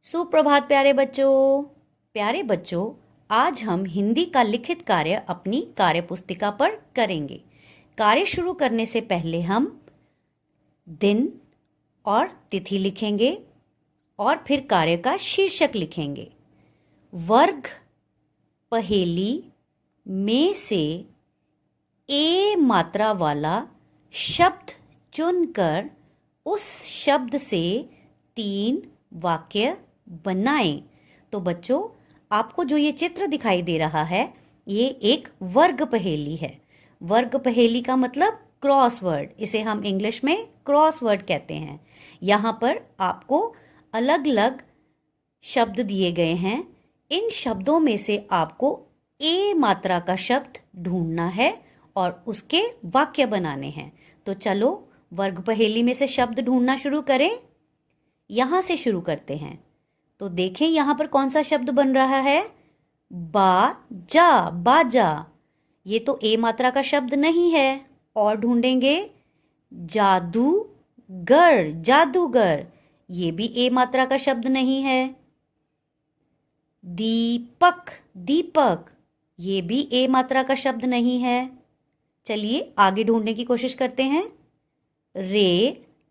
सुप्रभात प्यारे बच्चों, आज हम हिंदी का लिखित कार्य अपनी कार्य पुस्तिका पर करेंगे। कार्य शुरू करने से पहले हम दिन और तिथि लिखेंगे और फिर कार्य का शीर्षक लिखेंगे। वर्ग पहेली में से ए मात्रा वाला शब्द चुनकर उस शब्द से 3 वाक्य बनाएं। तो बच्चों, आपको जो ये चित्र दिखाई दे रहा है, ये एक वर्ग पहेली है। वर्ग पहेली का मतलब क्रॉसवर्ड, इसे हम इंग्लिश में क्रॉसवर्ड कहते हैं। यहाँ पर आपको अलग अलग शब्द दिए गए हैं। इन शब्दों में से आपको ए मात्रा का शब्द ढूंढना है और उसके वाक्य बनाने हैं। तो चलो वर्ग पहेली में से शब्द ढूंढना शुरू करें। यहाँ से शुरू करते हैं। तो देखें यहाँ पर कौन सा शब्द बन रहा है। बाजा, बाजा। ये तो ए मात्रा का शब्द नहीं है। और ढूंढेंगे जादूगर, जादूगर। ये भी ए मात्रा का शब्द नहीं है। दीपक, दीपक। ये भी ए मात्रा का शब्द नहीं है। चलिए आगे ढूंढने की कोशिश करते हैं। रेलगाड़ी,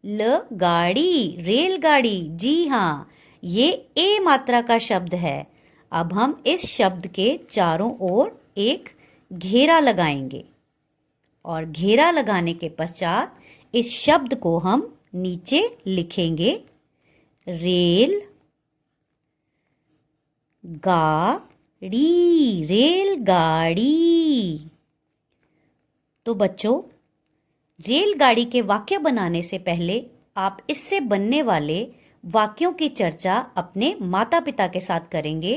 रेलगाड़ी। जी हाँ, ये ए मात्रा का शब्द है। अब हम इस शब्द के चारों ओर एक घेरा लगाएंगे और घेरा लगाने के पश्चात इस शब्द को हम नीचे लिखेंगे। रेल गाड़ी, रेलगाड़ी। तो बच्चों, रेलगाड़ी के वाक्य बनाने से पहले आप इससे बनने वाले वाक्यों की चर्चा अपने माता पिता के साथ करेंगे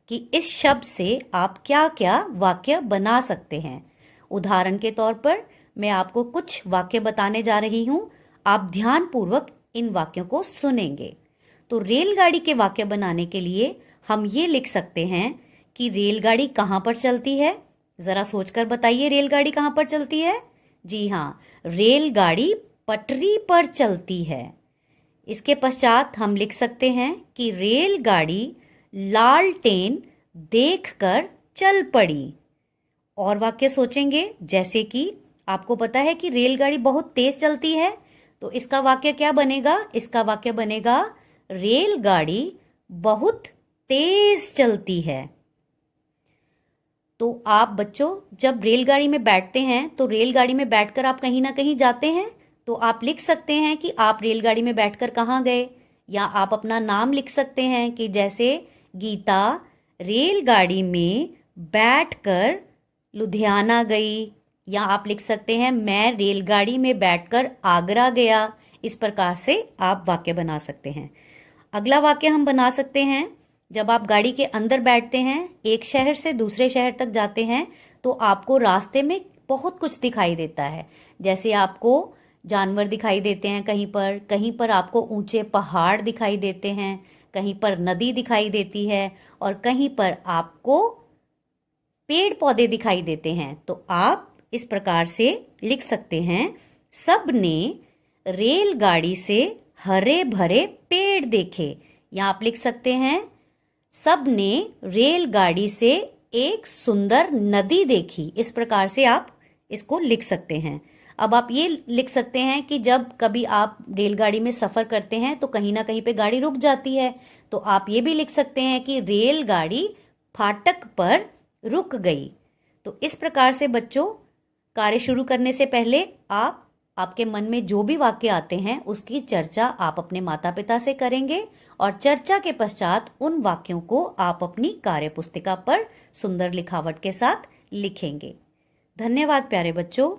कि इस शब्द से आप क्या क्या वाक्य बना सकते हैं। उदाहरण के तौर पर मैं आपको कुछ वाक्य बताने जा रही हूँ। आप ध्यानपूर्वक इन वाक्यों को सुनेंगे। तो रेलगाड़ी के वाक्य बनाने के लिए हम ये लिख सकते हैं कि रेलगाड़ी कहाँ पर चलती है। ज़रा सोचकर बताइए, रेलगाड़ी कहाँ पर चलती है। जी हाँ, रेलगाड़ी पटरी पर चलती है। इसके पश्चात हम लिख सकते हैं कि रेलगाड़ी लालटेन देखकर चल पड़ी। और वाक्य सोचेंगे, जैसे कि आपको पता है कि रेलगाड़ी बहुत तेज चलती है, तो इसका वाक्य क्या बनेगा। इसका वाक्य बनेगा रेलगाड़ी बहुत तेज चलती है। तो आप बच्चों जब रेलगाड़ी में बैठते हैं तो रेलगाड़ी में बैठकर आप कहीं ना कहीं जाते हैं, तो आप लिख सकते हैं कि आप रेलगाड़ी में बैठकर कहाँ गए। या आप अपना नाम लिख सकते हैं कि जैसे गीता रेलगाड़ी में बैठकर लुधियाना गई। या आप लिख सकते हैं मैं रेलगाड़ी में बैठकर आगरा गया। इस प्रकार से आप वाक्य बना सकते हैं। अगला वाक्य हम बना सकते हैं, जब आप गाड़ी के अंदर बैठते हैं, एक शहर से दूसरे शहर तक जाते हैं, तो आपको रास्ते में बहुत कुछ दिखाई देता है। जैसे आपको जानवर दिखाई देते हैं कहीं पर आपको ऊंचे पहाड़ दिखाई देते हैं, कहीं पर नदी दिखाई देती है और कहीं पर आपको पेड़ पौधे दिखाई देते हैं। तो आप इस प्रकार से लिख सकते हैं, सबने रेलगाड़ी से हरे भरे पेड़ देखे। या आप लिख सकते हैं, सबने रेलगाड़ी से एक सुंदर नदी देखी। इस प्रकार से आप इसको लिख सकते हैं। अब आप ये लिख सकते हैं कि जब कभी आप रेलगाड़ी में सफ़र करते हैं तो कहीं ना कहीं पे गाड़ी रुक जाती है, तो आप ये भी लिख सकते हैं कि रेलगाड़ी फाटक पर रुक गई। तो इस प्रकार से बच्चों, कार्य शुरू करने से पहले आपके मन में जो भी वाक्य आते हैं उसकी चर्चा आप अपने माता पिता से करेंगे और चर्चा के पश्चात उन वाक्यों को आप अपनी कार्य पुस्तिका पर सुंदर लिखावट के साथ लिखेंगे। धन्यवाद प्यारे बच्चों।